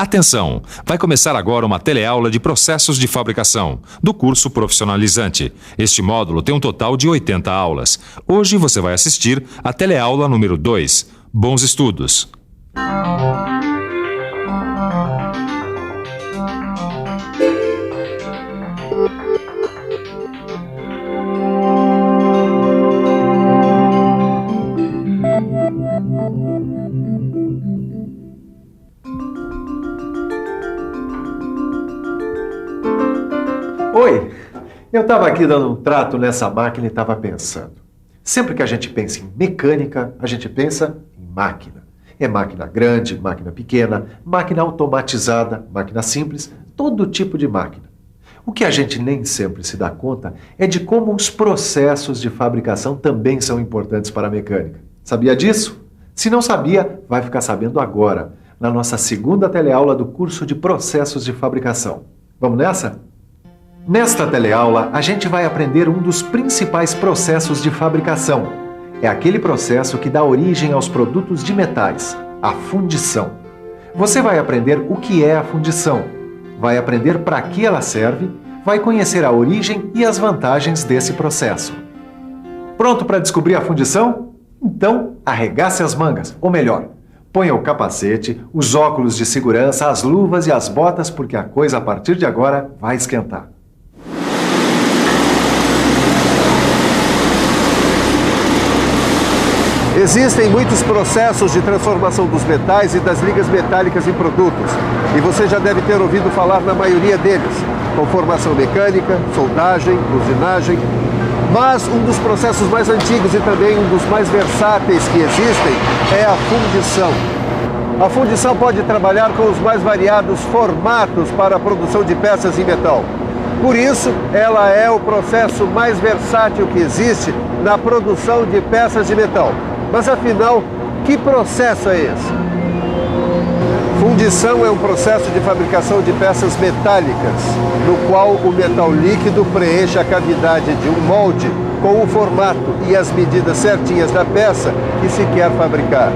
Atenção! Vai começar agora uma teleaula de processos de fabricação, do curso profissionalizante. Este módulo tem um total de 80 aulas. Hoje você vai assistir a teleaula número 2. Bons estudos! Oi, eu estava aqui dando um trato nessa máquina e estava pensando. Sempre que a gente pensa em mecânica, a gente pensa em máquina. É máquina grande, máquina pequena, máquina automatizada, máquina simples, todo tipo de máquina. O que a gente nem sempre se dá conta é de como os processos de fabricação também são importantes para a mecânica. Sabia disso? Se não sabia, vai ficar sabendo agora, na nossa segunda teleaula do curso de processos de fabricação. Vamos nessa? Nesta teleaula, a gente vai aprender um dos principais processos de fabricação. É aquele processo que dá origem aos produtos de metais, a fundição. Você vai aprender o que é a fundição, vai aprender para que ela serve, vai conhecer a origem e as vantagens desse processo. Pronto para descobrir a fundição? Então, arregace as mangas, ou melhor, ponha o capacete, os óculos de segurança, as luvas e as botas, porque a coisa a partir de agora vai esquentar. Existem muitos processos de transformação dos metais e das ligas metálicas em produtos, e você já deve ter ouvido falar na maioria deles, conformação mecânica, soldagem, usinagem. Mas um dos processos mais antigos e também um dos mais versáteis que existem é a fundição. A fundição pode trabalhar com os mais variados formatos para a produção de peças em metal. Por isso, ela é o processo mais versátil que existe na produção de peças de metal. Mas afinal, que processo é esse? Fundição é um processo de fabricação de peças metálicas, no qual o metal líquido preenche a cavidade de um molde com o formato e as medidas certinhas da peça que se quer fabricar.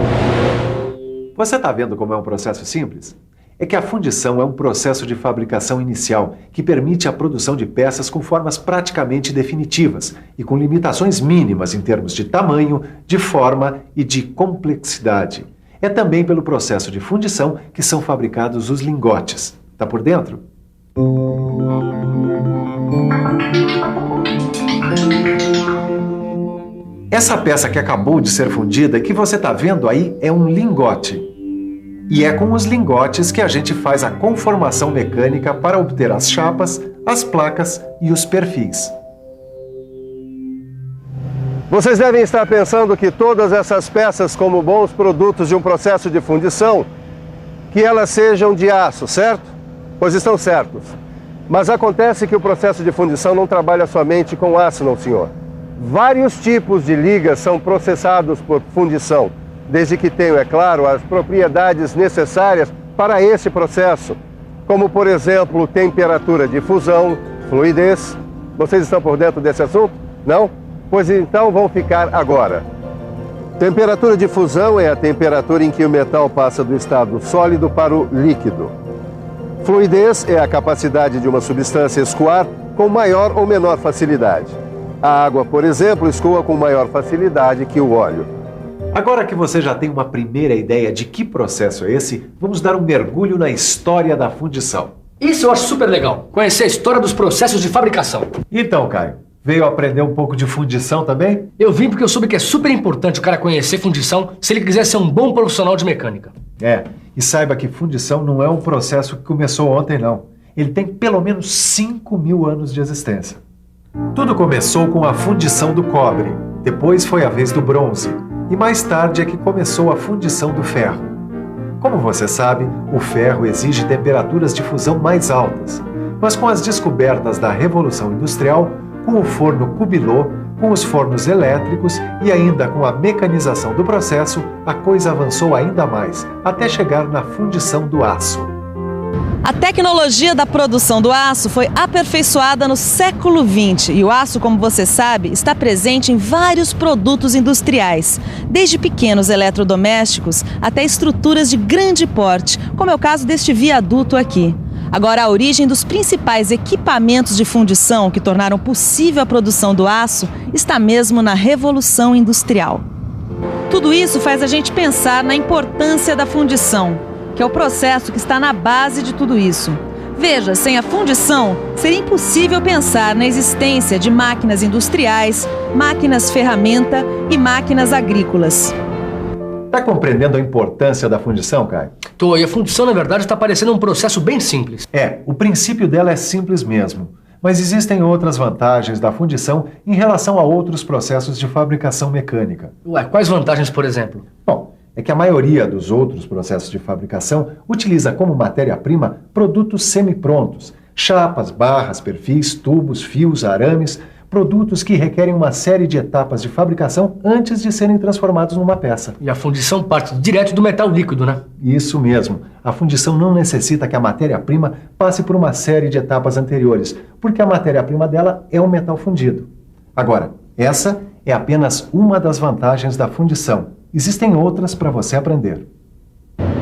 Você está vendo como é um processo simples? É que a fundição é um processo de fabricação inicial que permite a produção de peças com formas praticamente definitivas e com limitações mínimas em termos de tamanho, de forma e de complexidade. É também pelo processo de fundição que são fabricados os lingotes. Tá por dentro? Essa peça que acabou de ser fundida, que você está vendo aí, é um lingote. E é com os lingotes que a gente faz a conformação mecânica para obter as chapas, as placas e os perfis. Vocês devem estar pensando que todas essas peças, como bons produtos de um processo de fundição, que elas sejam de aço, certo? Pois estão certos. Mas acontece que o processo de fundição não trabalha somente com aço, não, senhor. Vários tipos de ligas são processados por fundição, desde que tenham, é claro, as propriedades necessárias para esse processo, como, por exemplo, temperatura de fusão, fluidez. Vocês estão por dentro desse assunto? Não? Pois então vão ficar agora. Temperatura de fusão é a temperatura em que o metal passa do estado sólido para o líquido. Fluidez é a capacidade de uma substância escoar com maior ou menor facilidade. A água, por exemplo, escoa com maior facilidade que o óleo. Agora que você já tem uma primeira ideia de que processo é esse, vamos dar um mergulho na história da fundição. Isso eu acho super legal, conhecer a história dos processos de fabricação. Então, Caio, veio aprender um pouco de fundição também? Eu vim porque eu soube que é super importante o cara conhecer fundição se ele quiser ser um bom profissional de mecânica. E saiba que fundição não é um processo que começou ontem, não. Ele tem pelo menos 5.000 anos de existência. Tudo começou com a fundição do cobre, depois foi a vez do bronze, e mais tarde é que começou a fundição do ferro. Como você sabe, o ferro exige temperaturas de fusão mais altas, mas com as descobertas da Revolução Industrial, com o forno Cubilot, com os fornos elétricos e ainda com a mecanização do processo, a coisa avançou ainda mais, até chegar na fundição do aço. A tecnologia da produção do aço foi aperfeiçoada no século XX e o aço, como você sabe, está presente em vários produtos industriais, desde pequenos eletrodomésticos até estruturas de grande porte, como é o caso deste viaduto aqui. Agora, a origem dos principais equipamentos de fundição que tornaram possível a produção do aço está mesmo na Revolução Industrial. Tudo isso faz a gente pensar na importância da fundição, que é o processo que está na base de tudo isso. Veja, sem a fundição, seria impossível pensar na existência de máquinas industriais, máquinas ferramenta e máquinas agrícolas. Está compreendendo a importância da fundição, Caio? Tô, e a fundição, na verdade, está parecendo um processo bem simples. O princípio dela é simples mesmo. Mas existem outras vantagens da fundição em relação a outros processos de fabricação mecânica. Ué, quais vantagens, por exemplo? Bom, é que a maioria dos outros processos de fabricação utiliza como matéria-prima produtos semi-prontos, chapas, barras, perfis, tubos, fios, arames, produtos que requerem uma série de etapas de fabricação antes de serem transformados numa peça. E a fundição parte direto do metal líquido, né? Isso mesmo. A fundição não necessita que a matéria-prima passe por uma série de etapas anteriores, porque a matéria-prima dela é o metal fundido. Agora, essa é apenas uma das vantagens da fundição. Existem outras para você aprender.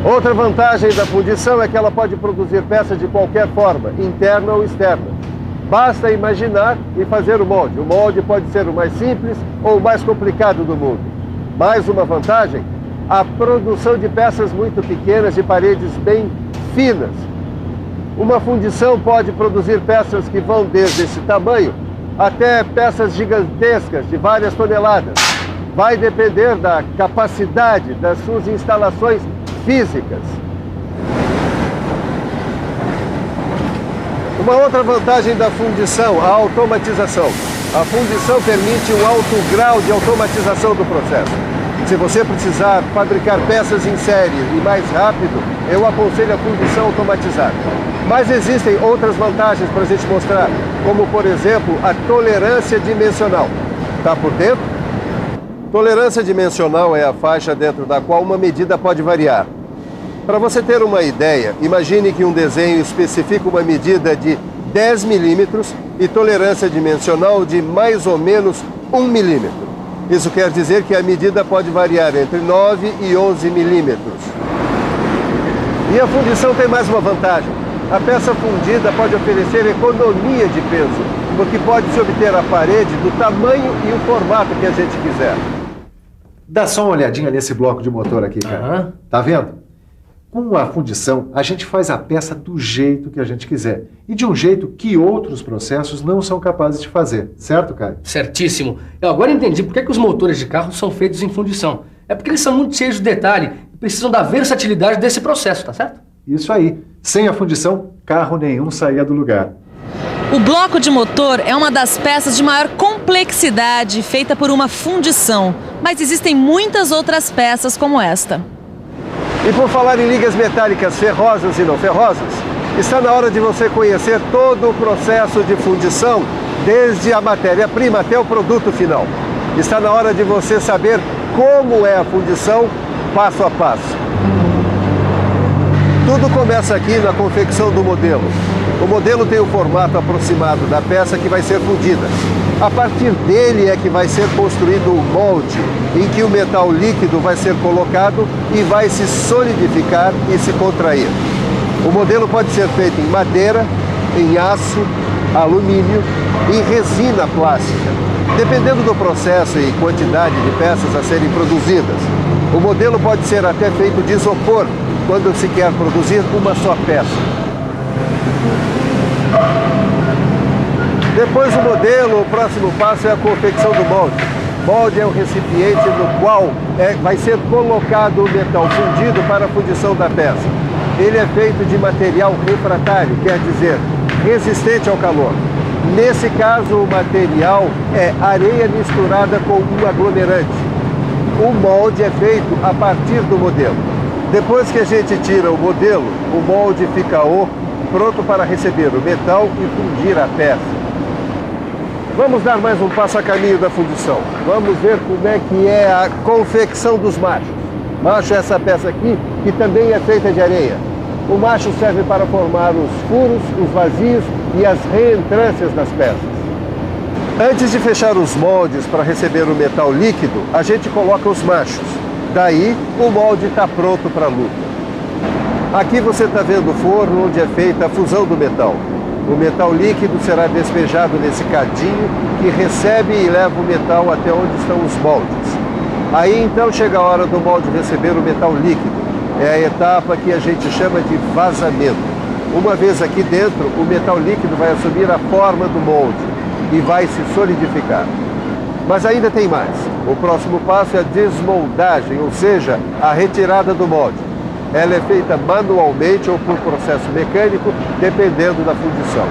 Outra vantagem da fundição é que ela pode produzir peças de qualquer forma, interna ou externa. Basta imaginar e fazer o molde. O molde pode ser o mais simples ou o mais complicado do mundo. Mais uma vantagem, a produção de peças muito pequenas de paredes bem finas. Uma fundição pode produzir peças que vão desde esse tamanho até peças gigantescas de várias toneladas. Vai depender da capacidade das suas instalações físicas. Uma outra vantagem da fundição, a automatização. A fundição permite um alto grau de automatização do processo. Se você precisar fabricar peças em série e mais rápido, eu aconselho a fundição automatizada. Mas existem outras vantagens para a gente mostrar, como por exemplo a tolerância dimensional. Está por dentro? Tolerância dimensional é a faixa dentro da qual uma medida pode variar. Para você ter uma ideia, imagine que um desenho especifica uma medida de 10 milímetros e tolerância dimensional de mais ou menos 1 milímetro. Isso quer dizer que a medida pode variar entre 9 e 11 milímetros. E a fundição tem mais uma vantagem. A peça fundida pode oferecer economia de peso, porque pode-se obter a parede do tamanho e o formato que a gente quiser. Dá só uma olhadinha nesse bloco de motor aqui, cara. Tá vendo? Com a fundição, a gente faz a peça do jeito que a gente quiser. E de um jeito que outros processos não são capazes de fazer. Certo, Caio? Certíssimo. Eu agora entendi por que os motores de carro são feitos em fundição. É porque eles são muito cheios de detalhe e precisam da versatilidade desse processo, tá certo? Isso aí. Sem a fundição, carro nenhum saía do lugar. O bloco de motor é uma das peças de maior complexidade feita por uma fundição, mas existem muitas outras peças como esta. E por falar em ligas metálicas ferrosas e não ferrosas, está na hora de você conhecer todo o processo de fundição, desde a matéria-prima até o produto final. Está na hora de você saber como é a fundição, passo a passo. Tudo começa aqui na confecção do modelo. O modelo tem o formato aproximado da peça que vai ser fundida. A partir dele é que vai ser construído o molde, em que o metal líquido vai ser colocado e vai se solidificar e se contrair. O modelo pode ser feito em madeira, em aço, alumínio e resina plástica. Dependendo do processo e quantidade de peças a serem produzidas, o modelo pode ser até feito de isopor, quando se quer produzir uma só peça. Depois do modelo, o próximo passo é a confecção do molde. Molde é o recipiente no qual vai ser colocado o metal fundido para a fundição da peça. Ele é feito de material refratário, quer dizer, resistente ao calor. Nesse caso, o material é areia misturada com um aglomerante. O molde é feito a partir do modelo. Depois que a gente tira o modelo, o molde fica oco, pronto para receber o metal e fundir a peça. Vamos dar mais um passo a caminho da fundição. Vamos ver como é que é a confecção dos machos. Macho é essa peça aqui, que também é feita de areia. O macho serve para formar os furos, os vazios e as reentrâncias das peças. Antes de fechar os moldes para receber o metal líquido, a gente coloca os machos. Daí, o molde está pronto para a luta. Aqui você está vendo o forno onde é feita a fusão do metal. O metal líquido será despejado nesse cadinho que recebe e leva o metal até onde estão os moldes. Aí então chega a hora do molde receber o metal líquido. É a etapa que a gente chama de vazamento. Uma vez aqui dentro, o metal líquido vai assumir a forma do molde e vai se solidificar. Mas ainda tem mais. O próximo passo é a desmoldagem, ou seja, a retirada do molde. Ela é feita manualmente ou por processo mecânico, dependendo da fundição.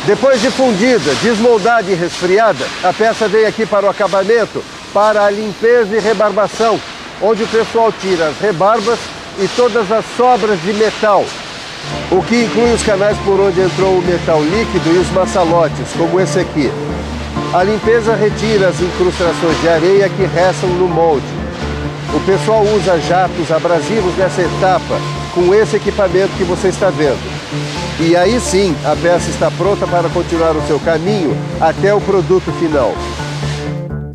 Depois de fundida, desmoldada e resfriada, a peça vem aqui para o acabamento, para a limpeza e rebarbação, onde o pessoal tira as rebarbas e todas as sobras de metal, o que inclui os canais por onde entrou o metal líquido e os maçalotes, como esse aqui. A limpeza retira as incrustações de areia que restam no molde. O pessoal usa jatos abrasivos nessa etapa, com esse equipamento que você está vendo. E aí sim, a peça está pronta para continuar o seu caminho até o produto final.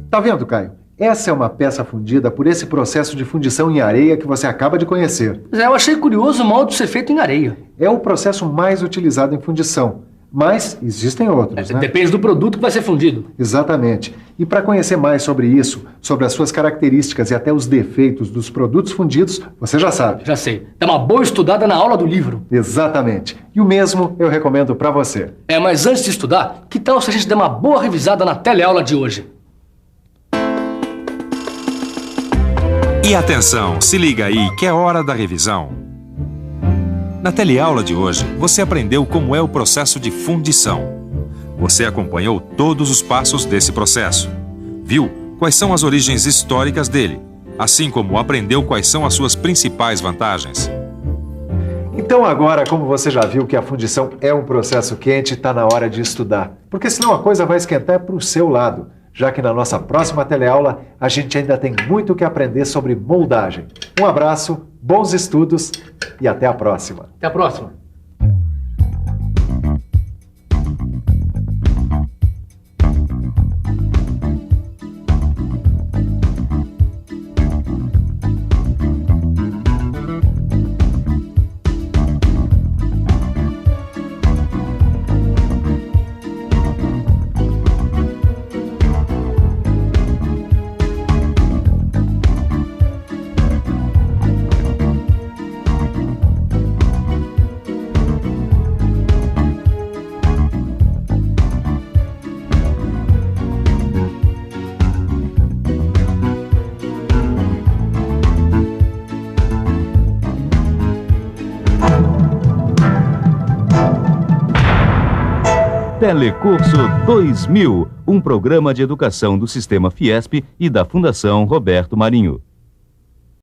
Tá vendo, Caio? Essa é uma peça fundida por esse processo de fundição em areia que você acaba de conhecer. Eu achei curioso o molde ser feito em areia. É o processo mais utilizado em fundição, mas existem outros, né? Depende do produto que vai ser fundido. Exatamente. E para conhecer mais sobre isso, sobre as suas características e até os defeitos dos produtos fundidos, você já sabe. Já sei. Dá uma boa estudada na aula do livro. Exatamente. E o mesmo eu recomendo para você. Mas antes de estudar, que tal se a gente der uma boa revisada na teleaula de hoje? E atenção, se liga aí que é hora da revisão. Na teleaula de hoje, você aprendeu como é o processo de fundição. Você acompanhou todos os passos desse processo. Viu quais são as origens históricas dele, assim como aprendeu quais são as suas principais vantagens. Então agora, como você já viu que a fundição é um processo quente, está na hora de estudar. Porque senão a coisa vai esquentar para o seu lado, já que na nossa próxima teleaula a gente ainda tem muito que aprender sobre moldagem. Um abraço, bons estudos e até a próxima. Até a próxima. Telecurso 2000, um programa de educação do Sistema Fiesp e da Fundação Roberto Marinho.